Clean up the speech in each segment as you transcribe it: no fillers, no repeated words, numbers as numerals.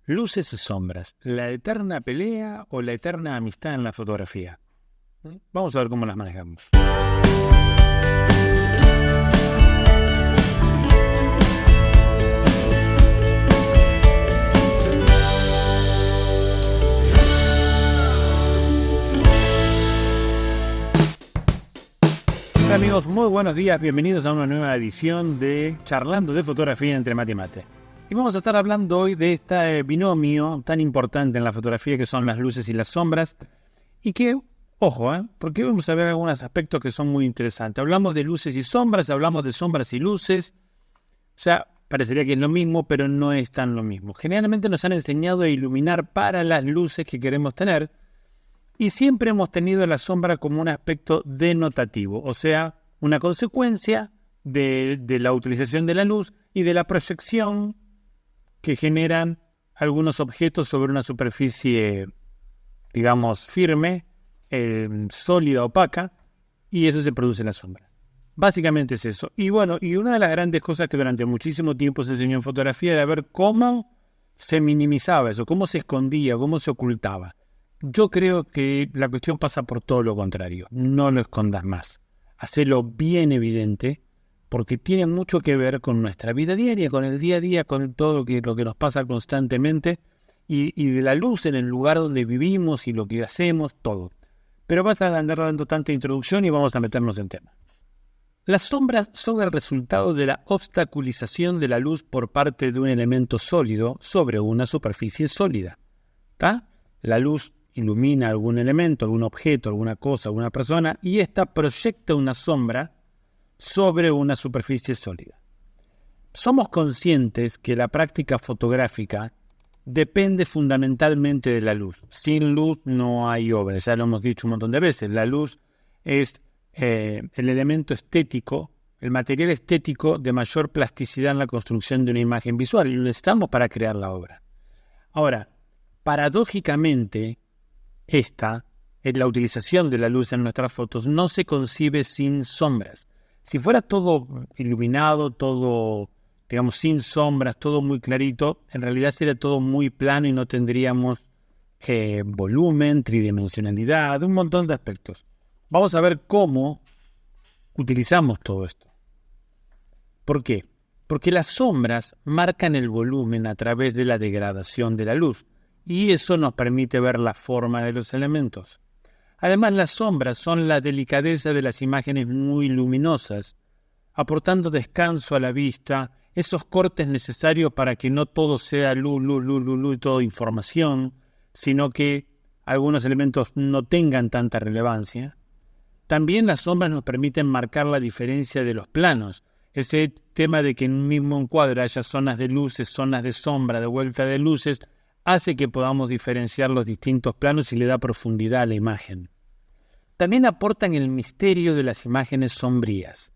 Luces y sombras, ¿la eterna pelea o la eterna amistad en la fotografía? Vamos a ver cómo las manejamos. Hola amigos, muy buenos días, bienvenidos a una nueva edición de Charlando de Fotografía entre Mate y Mate. Y vamos a estar hablando hoy de este binomio tan importante en la fotografía que son las luces y las sombras. Y que, ojo, porque vamos a ver algunos aspectos que son muy interesantes. Hablamos de luces y sombras, hablamos de sombras y luces. O sea, parecería que es lo mismo, pero no es tan lo mismo. Generalmente nos han enseñado a iluminar para las luces que queremos tener. Y siempre hemos tenido la sombra como un aspecto denotativo, o sea, una consecuencia de la utilización de la luz y de la proyección que generan algunos objetos sobre una superficie, digamos, firme, sólida, opaca, y eso se produce en la sombra. Básicamente es eso. Y bueno, y una de las grandes cosas que durante muchísimo tiempo se enseñó en fotografía era ver cómo se minimizaba eso, cómo se escondía, cómo se ocultaba. Yo creo que la cuestión pasa por todo lo contrario. No lo escondas más. Hacelo bien evidente, porque tiene mucho que ver con nuestra vida diaria, con el día a día, con todo lo que nos pasa constantemente, y de la luz en el lugar donde vivimos y lo que hacemos, todo. Pero basta de andar dando tanta introducción y vamos a meternos en tema. Las sombras son el resultado de la obstaculización de la luz por parte de un elemento sólido sobre una superficie sólida. ¿Está? La luz ilumina algún elemento, algún objeto, alguna cosa, alguna persona, y ésta proyecta una sombra sobre una superficie sólida. Somos conscientes que la práctica fotográfica depende fundamentalmente de la luz. Sin luz no hay obra, ya lo hemos dicho un montón de veces. La luz es el elemento estético, el material estético de mayor plasticidad en la construcción de una imagen visual, y lo necesitamos para crear la obra. Ahora, paradójicamente, esta es la utilización de la luz en nuestras fotos, no se concibe sin sombras. Si fuera todo iluminado, todo, digamos, sin sombras, todo muy clarito, en realidad sería todo muy plano y no tendríamos volumen, tridimensionalidad, un montón de aspectos. Vamos a ver cómo utilizamos todo esto. ¿Por qué? Porque las sombras marcan el volumen a través de la degradación de la luz. Y eso nos permite ver la forma de los elementos. Además, las sombras son la delicadeza de las imágenes muy luminosas, aportando descanso a la vista, esos cortes necesarios para que no todo sea luz, y todo información, sino que algunos elementos no tengan tanta relevancia. También las sombras nos permiten marcar la diferencia de los planos. Ese tema de que en un mismo encuadre haya zonas de luces, zonas de sombra, de vuelta de luces, hace que podamos diferenciar los distintos planos y le da profundidad a la imagen. También aportan el misterio de las imágenes sombrías.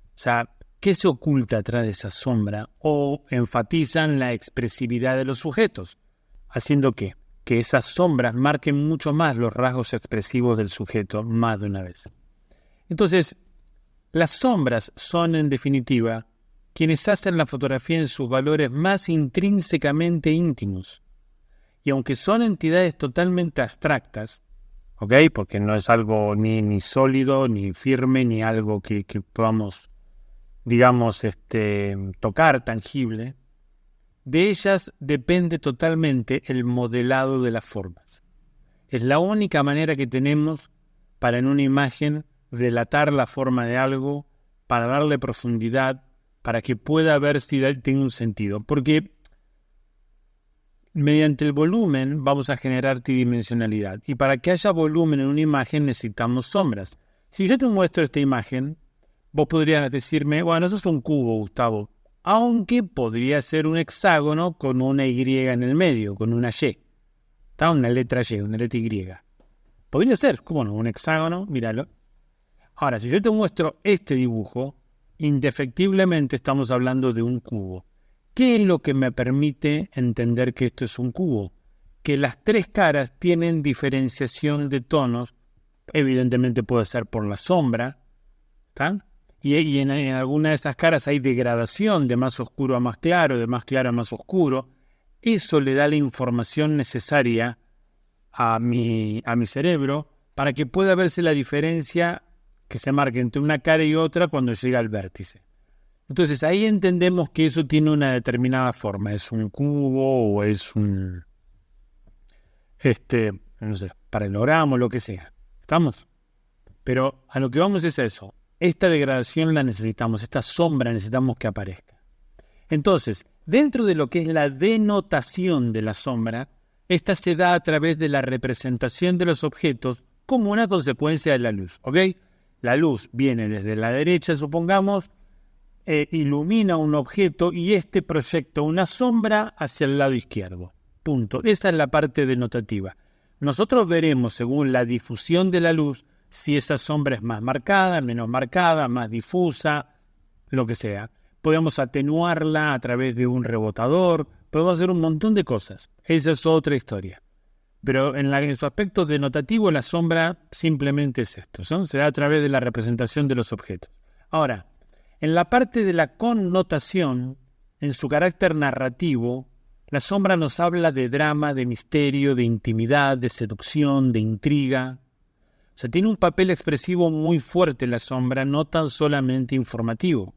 O sea, ¿qué se oculta atrás de esa sombra? O enfatizan la expresividad de los sujetos, haciendo que esas sombras marquen mucho más los rasgos expresivos del sujeto más de una vez. Entonces, las sombras son, en definitiva, quienes hacen la fotografía en sus valores más intrínsecamente íntimos. Y aunque son entidades totalmente abstractas, ¿ok? Porque no es algo ni sólido, ni firme, ni algo que podamos, digamos, tocar, tangible, de ellas depende totalmente el modelado de las formas. Es la única manera que tenemos para en una imagen relatar la forma de algo, para darle profundidad, para que pueda ver si tiene un sentido. Porque mediante el volumen vamos a generar tridimensionalidad. Y para que haya volumen en una imagen necesitamos sombras. Si yo te muestro esta imagen, vos podrías decirme, bueno, eso es un cubo, Gustavo. Aunque podría ser un hexágono con una Y en el medio, con una Y. Está una letra Y, una letra Y. Podría ser, ¿cómo no? Un hexágono, míralo. Ahora, si yo te muestro este dibujo, indefectiblemente estamos hablando de un cubo. ¿Qué es lo que me permite entender que esto es un cubo? Que las tres caras tienen diferenciación de tonos. Evidentemente puede ser por la sombra, ¿está? Y en alguna de esas caras hay degradación de más oscuro a más claro, de más claro a más oscuro. eso le da la información necesaria a mi cerebro para que pueda verse la diferencia que se marca entre una cara y otra cuando llega al vértice. Entonces ahí entendemos que eso tiene una determinada forma, es un cubo o es un no sé, paralelogramo o lo que sea. ¿Estamos? Pero a lo que vamos es eso. Esta degradación la necesitamos, esta sombra necesitamos que aparezca. Entonces, dentro de lo que es la denotación de la sombra, esta se da a través de la representación de los objetos como una consecuencia de la luz, ¿ok? La luz viene desde la derecha, supongamos, ilumina un objeto y este proyecta una sombra hacia el lado izquierdo. Punto. Esa es la parte denotativa. Nosotros veremos, según la difusión de la luz, si esa sombra es más marcada, menos marcada, más difusa, lo que sea. Podemos atenuarla a través de un rebotador, podemos hacer un montón de cosas. Esa es otra historia. Pero en su aspecto denotativo, la sombra simplemente es esto, ¿no? Se da a través de la representación de los objetos. Ahora, en la parte de la connotación, en su carácter narrativo, la sombra nos habla de drama, de misterio, de intimidad, de seducción, de intriga. O sea, tiene un papel expresivo muy fuerte la sombra, no tan solamente informativo.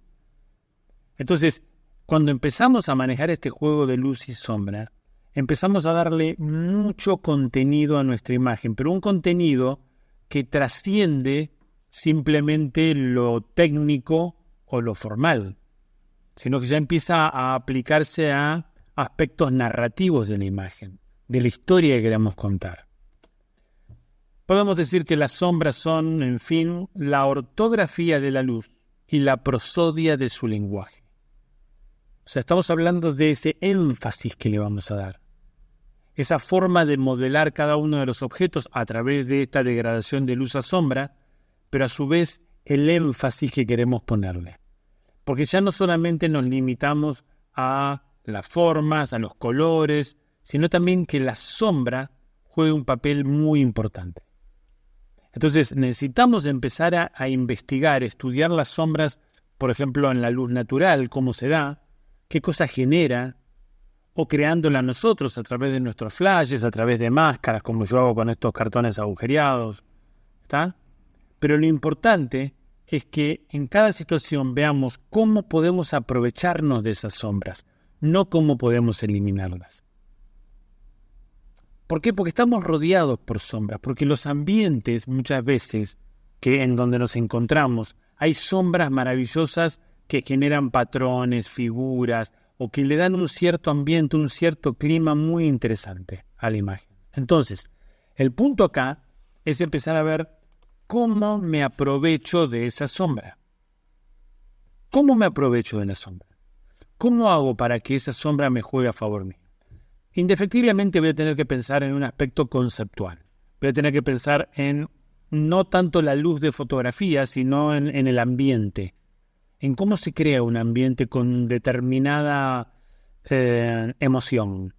Entonces, cuando empezamos a manejar este juego de luz y sombra, empezamos a darle mucho contenido a nuestra imagen, pero un contenido que trasciende simplemente lo técnico o lo formal, sino que ya empieza a aplicarse a aspectos narrativos de la imagen, de la historia que queremos contar. Podemos decir que las sombras son, en fin, la ortografía de la luz y la prosodia de su lenguaje. O sea, estamos hablando de ese énfasis que le vamos a dar. Esa forma de modelar cada uno de los objetos a través de esta degradación de luz a sombra, pero a su vez el énfasis que queremos ponerle. Porque ya no solamente nos limitamos a las formas, a los colores, sino también que la sombra juegue un papel muy importante. Entonces necesitamos empezar a investigar, estudiar las sombras, por ejemplo, en la luz natural, cómo se da, qué cosa genera, o creándola nosotros a través de nuestros flashes, a través de máscaras, como yo hago con estos cartones agujereados, ¿está? Pero lo importante es que en cada situación veamos cómo podemos aprovecharnos de esas sombras, no cómo podemos eliminarlas. ¿Por qué? Porque estamos rodeados por sombras, porque los ambientes muchas veces que en donde nos encontramos hay sombras maravillosas que generan patrones, figuras, o que le dan un cierto ambiente, un cierto clima muy interesante a la imagen. Entonces, el punto acá es empezar a ver cómo me aprovecho de esa sombra. ¿Cómo me aprovecho de la sombra? ¿Cómo hago para que esa sombra me juegue a favor mío? Indefectiblemente voy a tener que pensar en un aspecto conceptual. Voy a tener que pensar en no tanto la luz de fotografía, sino en el ambiente. En cómo se crea un ambiente con determinada emoción.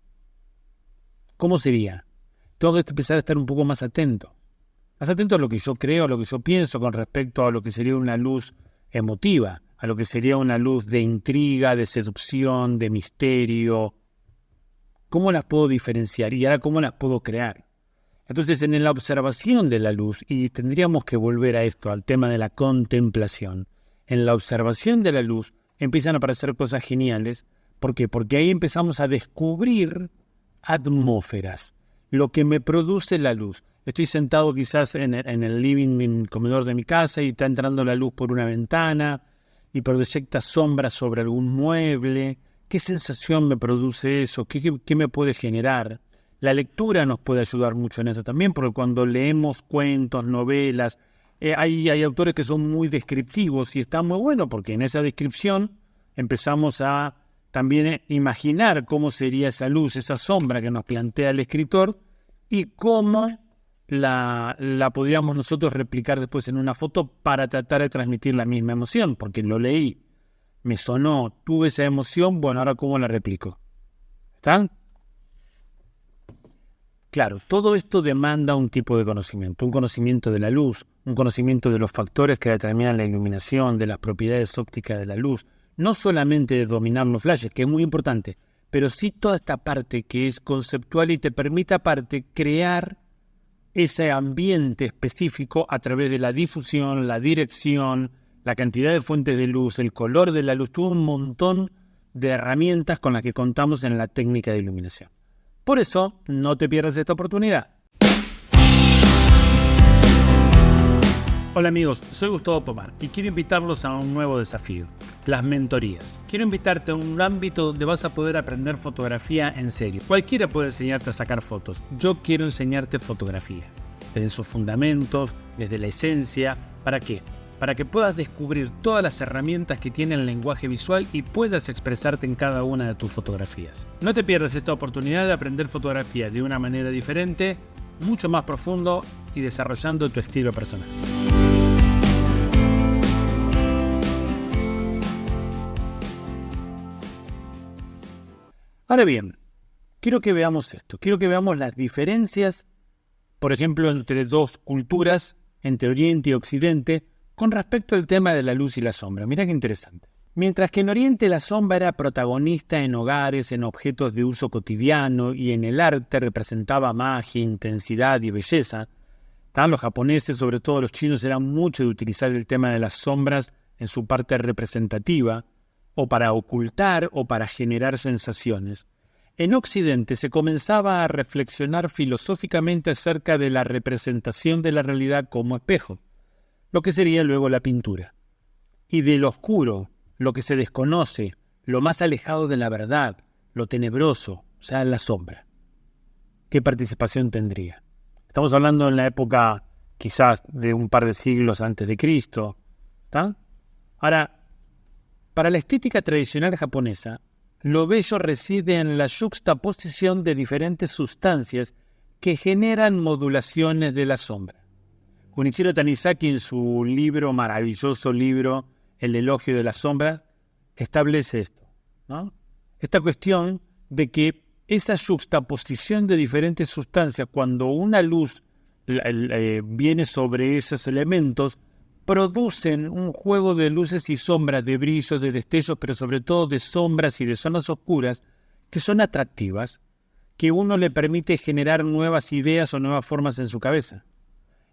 ¿Cómo sería? Tengo que empezar a estar un poco más atento. Más atento a lo que yo creo, a lo que yo pienso con respecto a lo que sería una luz emotiva, a lo que sería una luz de intriga, de seducción, de misterio. ¿Cómo las puedo diferenciar? Y ahora, ¿cómo las puedo crear? Entonces, en la observación de la luz, y tendríamos que volver a esto, al tema de la contemplación, en la observación de la luz empiezan a aparecer cosas geniales. ¿Por qué? Porque ahí empezamos a descubrir atmósferas, lo que me produce la luz. Estoy sentado quizás en el living, en el comedor de mi casa, y está entrando la luz por una ventana y proyecta sombras sobre algún mueble. ¿Qué sensación me produce eso? ¿Qué me puede generar? La lectura nos puede ayudar mucho en eso también, porque cuando leemos cuentos, novelas, hay autores que son muy descriptivos y está muy bueno porque en esa descripción empezamos a también imaginar cómo sería esa luz, esa sombra que nos plantea el escritor y cómo la podríamos nosotros replicar después en una foto para tratar de transmitir la misma emoción, porque lo leí, me sonó, tuve esa emoción, bueno, ahora cómo la replico. ¿Están? Claro, todo esto demanda un tipo de conocimiento, un conocimiento de la luz, un conocimiento de los factores que determinan la iluminación, de las propiedades ópticas de la luz, no solamente de dominar los flashes, que es muy importante, pero sí toda esta parte que es conceptual y te permite aparte crear ese ambiente específico a través de la difusión, la dirección, la cantidad de fuentes de luz, el color de la luz, todo un montón de herramientas con las que contamos en la técnica de iluminación. Por eso, no te pierdas esta oportunidad. Hola amigos, soy Gustavo Pomar y quiero invitarlos a un nuevo desafío, las mentorías. Quiero invitarte a un ámbito donde vas a poder aprender fotografía en serio. Cualquiera puede enseñarte a sacar fotos. Yo quiero enseñarte fotografía, desde sus fundamentos, desde la esencia. ¿Para qué? Para que puedas descubrir todas las herramientas que tiene el lenguaje visual y puedas expresarte en cada una de tus fotografías. No te pierdas esta oportunidad de aprender fotografía de una manera diferente, mucho más profundo y desarrollando tu estilo personal. Ahora bien, quiero que veamos esto. Quiero que veamos las diferencias, por ejemplo, entre dos culturas, entre Oriente y Occidente, con respecto al tema de la luz y la sombra. Mira qué interesante. Mientras que en Oriente la sombra era protagonista en hogares, en objetos de uso cotidiano y en el arte representaba magia, intensidad y belleza, los japoneses, sobre todo los chinos, eran mucho de utilizar el tema de las sombras en su parte representativa, o para ocultar o para generar sensaciones. En Occidente se comenzaba a reflexionar filosóficamente acerca de la representación de la realidad como espejo, lo que sería luego la pintura, y de lo oscuro, lo que se desconoce, lo más alejado de la verdad, lo tenebroso, o sea, la sombra. ¿Qué participación tendría? Estamos hablando en la época quizás de un par de siglos antes de Cristo. ¿Está? Ahora, para la estética tradicional japonesa, lo bello reside en la yuxtaposición de diferentes sustancias que generan modulaciones de la sombra. Junichiro Tanizaki, en su maravilloso libro El elogio de la sombra, establece esto, ¿no? Esta cuestión de que esa yuxtaposición de diferentes sustancias, cuando una luz viene sobre esos elementos, producen un juego de luces y sombras, de brillos, de destellos, pero sobre todo de sombras y de zonas oscuras que son atractivas, que uno le permite generar nuevas ideas o nuevas formas en su cabeza.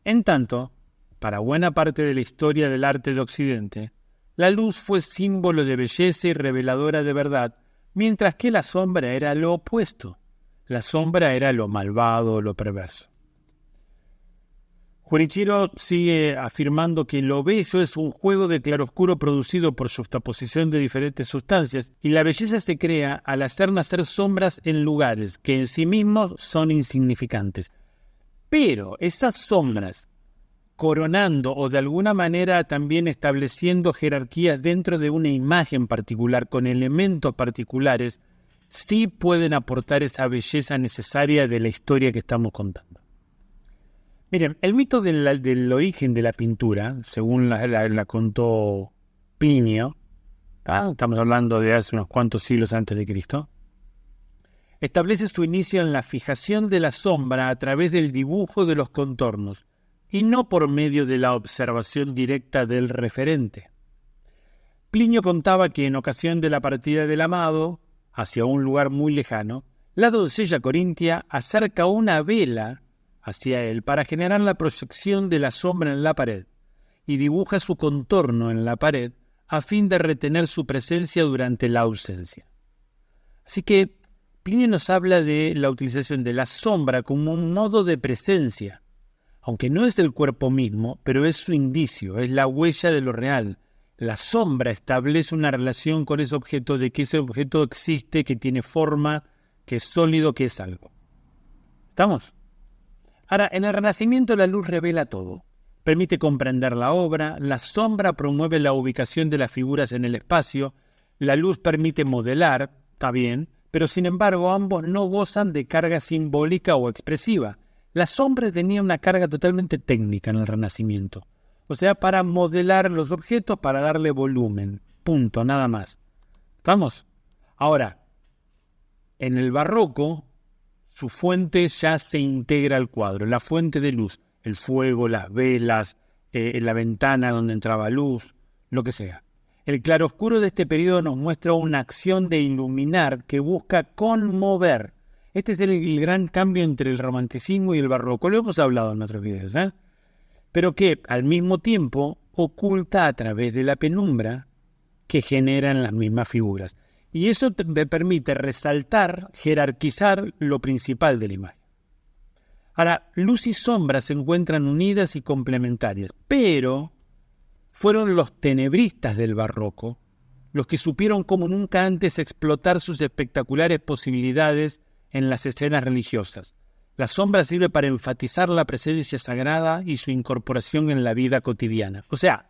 En tanto, para buena parte de la historia del arte de Occidente, la luz fue símbolo de belleza y reveladora de verdad, mientras que la sombra era lo opuesto. La sombra era lo malvado, lo perverso. Junichiro sigue afirmando que lo bello es un juego de claroscuro producido por juxtaposición de diferentes sustancias y la belleza se crea al hacer nacer sombras en lugares que en sí mismos son insignificantes. Pero esas sombras, coronando o de alguna manera también estableciendo jerarquías dentro de una imagen particular con elementos particulares, sí pueden aportar esa belleza necesaria de la historia que estamos contando. Miren, el mito del origen de la pintura, según la contó Plinio, estamos hablando de hace unos cuantos siglos antes de Cristo, establece su inicio en la fijación de la sombra a través del dibujo de los contornos y no por medio de la observación directa del referente. Plinio contaba que en ocasión de la partida del amado hacia un lugar muy lejano, la doncella corintia acerca una vela hacia él para generar la proyección de la sombra en la pared y dibuja su contorno en la pared a fin de retener su presencia durante la ausencia. Así que Plinio nos habla de la utilización de la sombra como un modo de presencia, aunque no es el cuerpo mismo, pero es su indicio, es la huella de lo real. La sombra establece una relación con ese objeto, de que ese objeto existe, que tiene forma, que es sólido, que es algo. ¿Estamos? Ahora, en el Renacimiento la luz revela todo. Permite comprender la obra, la sombra promueve la ubicación de las figuras en el espacio, la luz permite modelar, está bien, pero sin embargo ambos no gozan de carga simbólica o expresiva. La sombra tenía una carga totalmente técnica en el Renacimiento, o sea, para modelar los objetos, para darle volumen, punto, nada más. ¿Estamos? Ahora, en el Barroco, su fuente ya se integra al cuadro, la fuente de luz, el fuego, las velas, la ventana donde entraba luz, lo que sea. El claroscuro de este periodo nos muestra una acción de iluminar que busca conmover. Este es el gran cambio entre el romanticismo y el barroco. Lo hemos hablado en otros videos, pero que al mismo tiempo oculta a través de la penumbra que generan las mismas figuras. Y eso te permite resaltar, jerarquizar lo principal de la imagen. Ahora, luz y sombra se encuentran unidas y complementarias, pero fueron los tenebristas del barroco los que supieron como nunca antes explotar sus espectaculares posibilidades en las escenas religiosas. La sombra sirve para enfatizar la presencia sagrada y su incorporación en la vida cotidiana. O sea,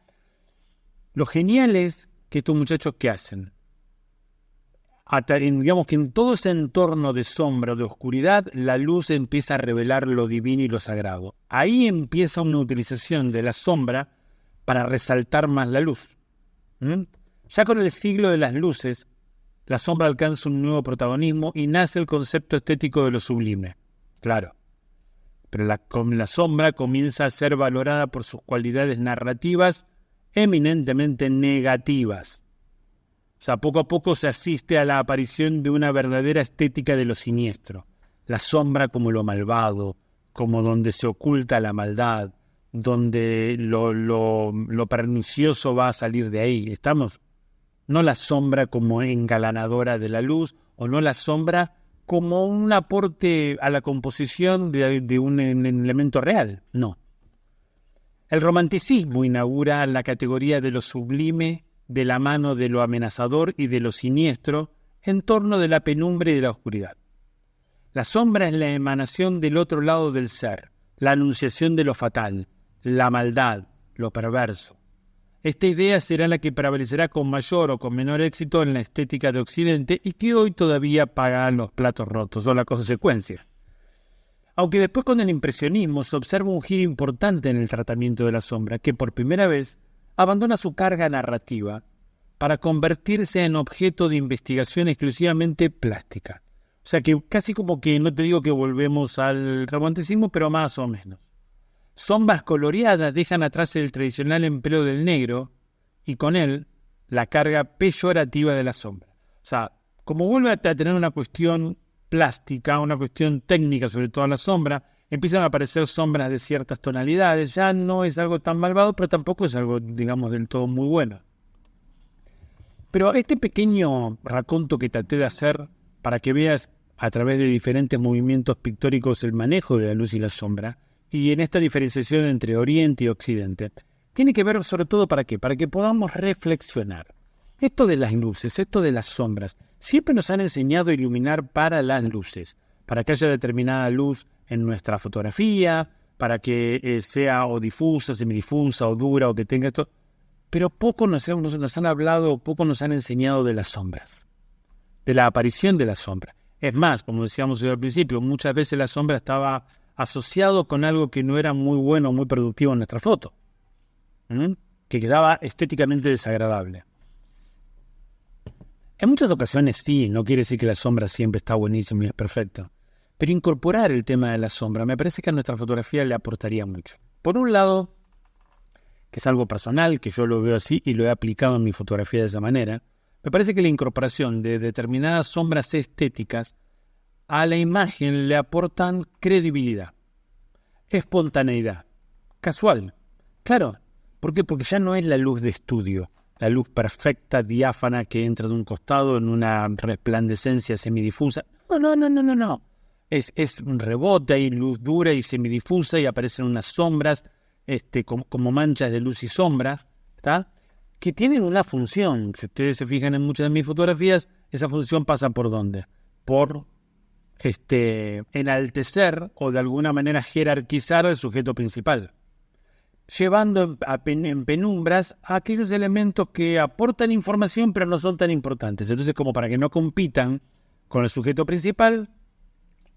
lo genial es que estos muchachos, ¿qué hacen? Digamos que en todo ese entorno de sombra o de oscuridad, la luz empieza a revelar lo divino y lo sagrado. Ahí empieza una utilización de la sombra para resaltar más la luz. Ya con el siglo de las luces, la sombra alcanza un nuevo protagonismo y nace el concepto estético de lo sublime. Claro, pero la sombra comienza a ser valorada por sus cualidades narrativas eminentemente negativas. O sea, poco a poco se asiste a la aparición de una verdadera estética de lo siniestro. La sombra como lo malvado, como donde se oculta la maldad, donde lo pernicioso va a salir de ahí. ¿Estamos? No la sombra como engalanadora de la luz, o no la sombra como un aporte a la composición de un elemento real. No. El romanticismo inaugura la categoría de lo sublime de la mano de lo amenazador y de lo siniestro en torno de la penumbra y de la oscuridad. La sombra es la emanación del otro lado del ser, la anunciación de lo fatal, la maldad, lo perverso. Esta idea será la que prevalecerá con mayor o con menor éxito en la estética de Occidente y que hoy todavía paga los platos rotos o la consecuencia. Aunque después con el impresionismo se observa un giro importante en el tratamiento de la sombra, que por primera vez abandona su carga narrativa para convertirse en objeto de investigación exclusivamente plástica. O sea que casi como que, no te digo que volvemos al romanticismo, pero más o menos. Sombras coloreadas dejan atrás el tradicional empleo del negro y con él la carga peyorativa de la sombra. O sea, como vuelve a tener una cuestión plástica, una cuestión técnica sobre toda la sombra, empiezan a aparecer sombras de ciertas tonalidades. Ya no es algo tan malvado, pero tampoco es algo, digamos, del todo muy bueno. Pero este pequeño raconto que traté de hacer para que veas a través de diferentes movimientos pictóricos el manejo de la luz y la sombra, y en esta diferenciación entre Oriente y Occidente, tiene que ver sobre todo ¿para qué? Para que podamos reflexionar. Esto de las luces, esto de las sombras, siempre nos han enseñado a iluminar para las luces, para que haya determinada luz en nuestra fotografía, para que sea o difusa, semidifusa, o dura, o que tenga esto. Pero poco nos han hablado, poco nos han enseñado de las sombras, de la aparición de la sombra. Es más, como decíamos al principio, muchas veces la sombra estaba asociado con algo que no era muy bueno o muy productivo en nuestra foto, que quedaba estéticamente desagradable. En muchas ocasiones sí, no quiere decir que la sombra siempre está buenísima y es perfecto, pero incorporar el tema de la sombra me parece que a nuestra fotografía le aportaría mucho. Por un lado, que es algo personal, que yo lo veo así y lo he aplicado en mi fotografía de esa manera, me parece que la incorporación de determinadas sombras estéticas a la imagen le aportan credibilidad, espontaneidad, casual. Claro, ¿por qué? Porque ya no es la luz de estudio, la luz perfecta, diáfana, que entra de un costado en una resplandecencia semidifusa. No. Es un rebote, hay luz dura y semidifusa y aparecen unas sombras como manchas de luz y sombra, ¿está? Que tienen una función. Si ustedes se fijan en muchas de mis fotografías, esa función pasa ¿por dónde? Por enaltecer o de alguna manera jerarquizar el sujeto principal, llevando en penumbras a aquellos elementos que aportan información pero no son tan importantes. Entonces, como para que no compitan con el sujeto principal,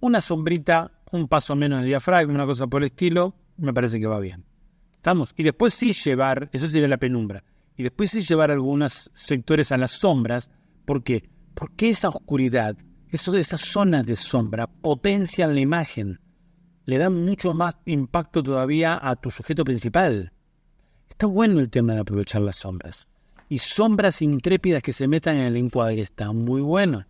una sombrita, un paso menos de diafragma, una cosa por el estilo, me parece que va bien. ¿Estamos? Y después sí llevar, eso sería la penumbra, y después sí llevar algunos sectores a las sombras. ¿Por qué? Porque esa oscuridad, esas zonas de sombra potencian la imagen, le dan mucho más impacto todavía a tu sujeto principal. Está bueno el tema de aprovechar las sombras. y sombras intrépidas que se metan en el encuadre. Está muy bueno.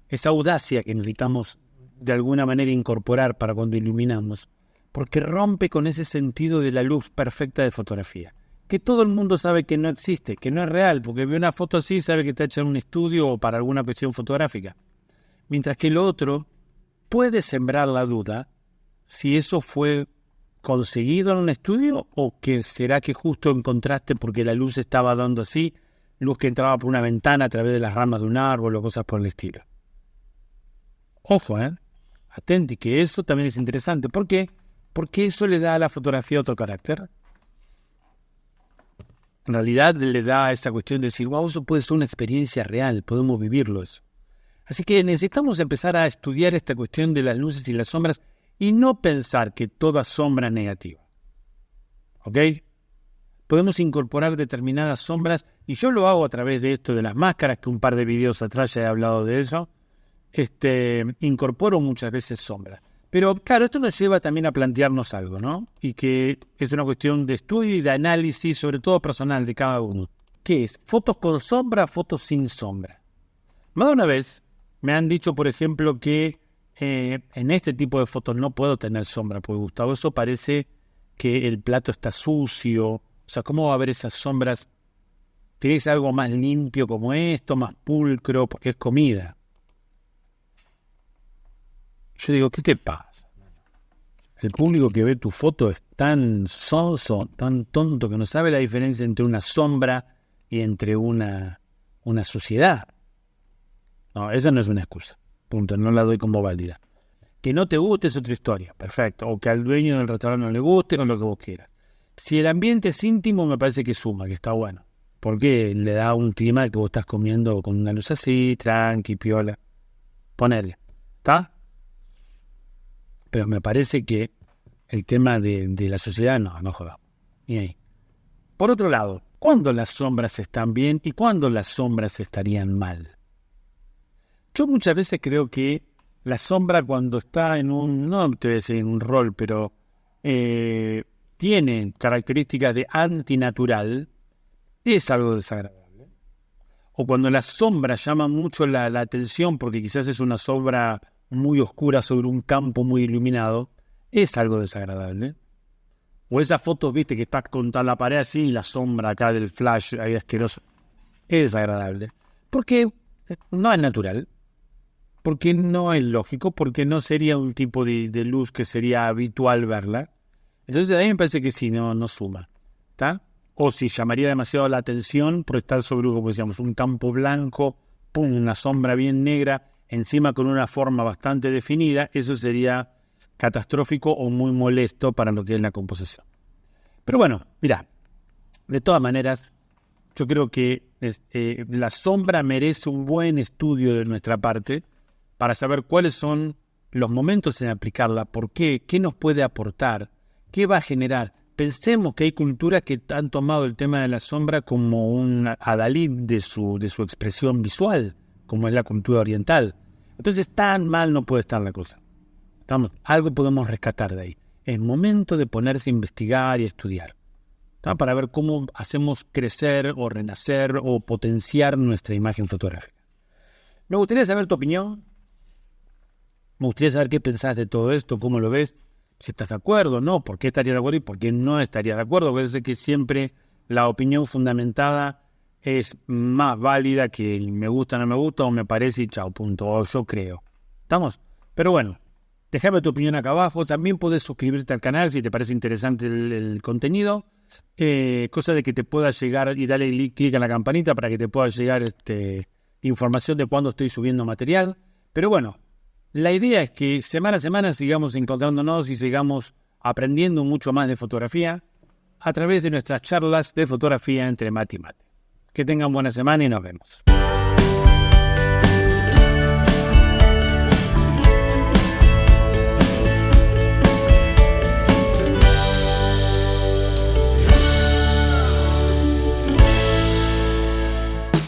Esa audacia que necesitamos de alguna manera incorporar para cuando iluminamos, porque rompe con ese sentido de la luz perfecta de fotografía, que todo el mundo sabe que no existe, que no es real, porque ve una foto así, sabe que está hecha en un estudio o para alguna cuestión fotográfica. Mientras que lo otro puede sembrar la duda si eso fue conseguido en un estudio o que será que justo encontraste porque la luz estaba dando así, luz que entraba por una ventana a través de las ramas de un árbol o cosas por el estilo. Ojo, atenti, que eso también es interesante. ¿Por qué? Porque eso le da a la fotografía otro carácter. En realidad le da esa cuestión de decir, wow, eso puede ser una experiencia real, podemos vivirlo eso. Así que necesitamos empezar a estudiar esta cuestión de las luces y las sombras y no pensar que toda sombra es negativa. ¿Ok? Podemos incorporar determinadas sombras, y yo lo hago a través de esto de las máscaras, que un par de videos atrás ya he hablado de eso. Incorporo muchas veces sombras. Pero claro, esto nos lleva también a plantearnos algo, ¿no? Y que es una cuestión de estudio y de análisis, sobre todo personal, de cada uno. ¿Qué es? ¿Fotos con sombra, fotos sin sombra? Más de una vez me han dicho, por ejemplo, que en este tipo de fotos no puedo tener sombra, porque Gustavo, eso parece que el plato está sucio. O sea, ¿cómo va a haber esas sombras? ¿Tienes algo más limpio como esto, más pulcro, porque es comida? Yo digo, ¿qué te pasa? El público que ve tu foto es tan sonso, tan tonto, que no sabe la diferencia entre una sombra y entre una suciedad. No, esa no es una excusa. Punto, no la doy como válida. Que no te guste es otra historia, perfecto. O que al dueño del restaurante no le guste, o lo que vos quieras. Si el ambiente es íntimo, me parece que suma, que está bueno. Porque le da un clima que vos estás comiendo con una luz así, tranqui, piola. Ponele. ¿Está? Pero me parece que el tema de la sociedad, no jodamos. Y ahí. Por otro lado, ¿cuándo las sombras están bien y cuándo las sombras estarían mal? Yo muchas veces creo que la sombra cuando está en no te voy a decir en un rol, pero tiene características de antinatural, es algo desagradable. O cuando la sombra llama mucho la atención porque quizás es una sombra muy oscura sobre un campo muy iluminado, es algo desagradable. O esas fotos, viste, que estás contra la pared así y la sombra acá del flash ahí asqueroso, es desagradable. Porque no es natural, porque no es lógico, porque no sería un tipo de luz que sería habitual verla. Entonces a mí me parece que sí, no suma, ¿está? O si llamaría demasiado la atención por estar sobre, como decíamos, un campo blanco, pum, una sombra bien negra, encima con una forma bastante definida, eso sería catastrófico o muy molesto para lo que es la composición. Pero bueno, mira, de todas maneras, yo creo que la sombra merece un buen estudio de nuestra parte para saber cuáles son los momentos en aplicarla, por qué nos puede aportar, qué va a generar. Pensemos que hay culturas que han tomado el tema de la sombra como un adalid de su expresión visual, como es la cultura oriental. Entonces tan mal no puede estar la cosa. Algo podemos rescatar de ahí. Es momento de ponerse a investigar y estudiar, ¿tá? Para ver cómo hacemos crecer o renacer o potenciar nuestra imagen fotográfica. Me gustaría saber tu opinión. Me gustaría saber qué pensás de todo esto, cómo lo ves, si estás de acuerdo, ¿no? ¿Por qué estarías de acuerdo y por qué no estarías de acuerdo? Porque sé que siempre la opinión fundamentada es más válida que el me gusta, no me gusta, o me parece y chao, punto, o yo creo. ¿Estamos? Pero bueno, déjame tu opinión acá abajo. También puedes suscribirte al canal si te parece interesante el contenido. Cosa de que te pueda llegar y dale clic en la campanita para que te pueda llegar información de cuando estoy subiendo material. Pero bueno, la idea es que semana a semana sigamos encontrándonos y sigamos aprendiendo mucho más de fotografía a través de nuestras charlas de fotografía entre Mate y Mate. Que tengan buena semana y nos vemos.